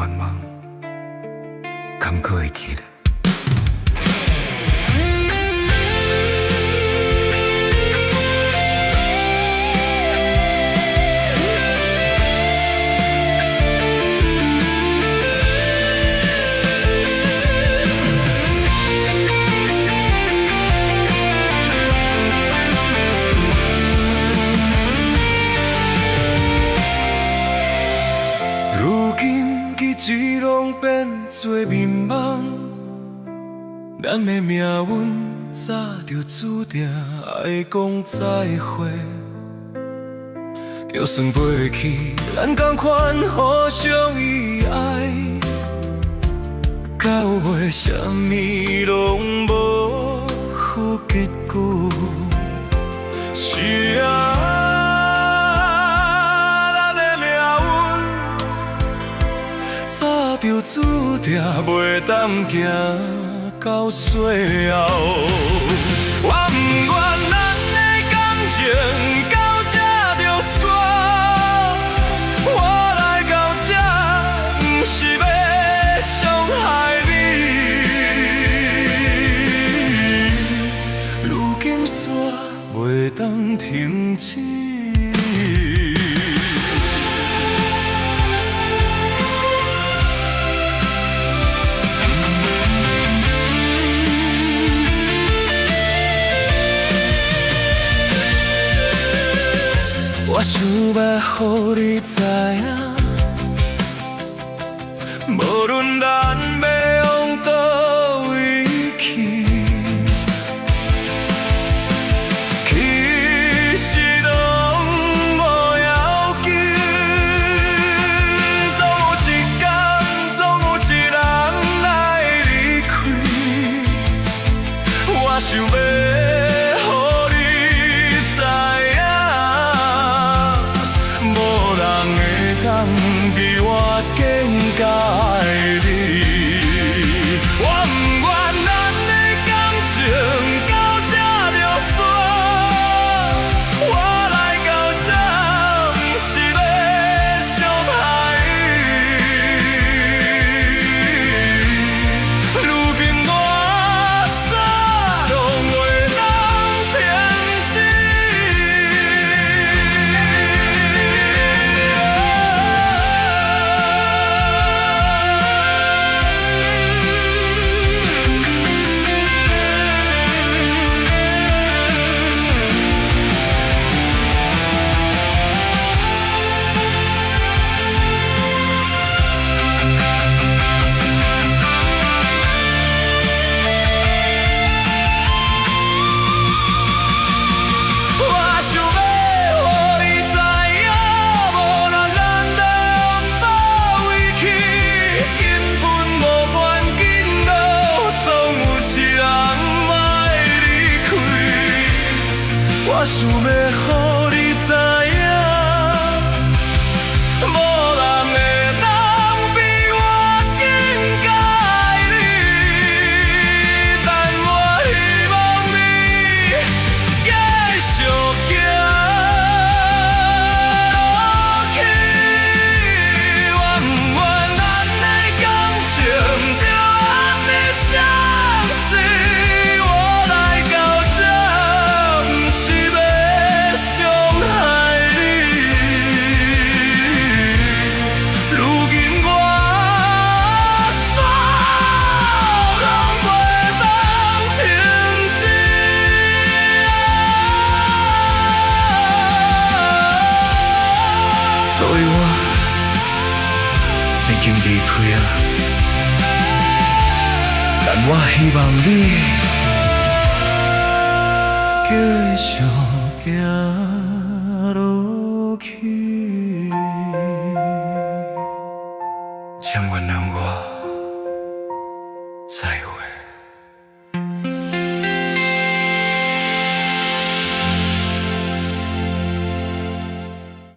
愿望，敢过会去咧？如今日子拢变做迷茫，咱的命运早就注定爱讲再会。就算飞去，咱同款互相依爱，到尾什么拢无好结局。是啊。早就注定袂当行到最后，我不愿咱的感情到这就煞，我来到这不是要伤害你，如今煞袂当停止。我想要予你知影，无论咱要往倒位去，其实拢无要紧。总有一天，总有一人来离开。我想要。比我更加爱你，我不愿咱的感情到这就煞，我来到这不是要伤害你，如今我啥拢袂当停止。我想要予你知影，无人会当比我更加爱你，但我希望你继续行落去。我不愿咱的感情就安尼相随，我来到这不是。伤害你，如今我煞拢袂当停止，所以我已经离开啊，但我希望你继续。行落去，请原谅我。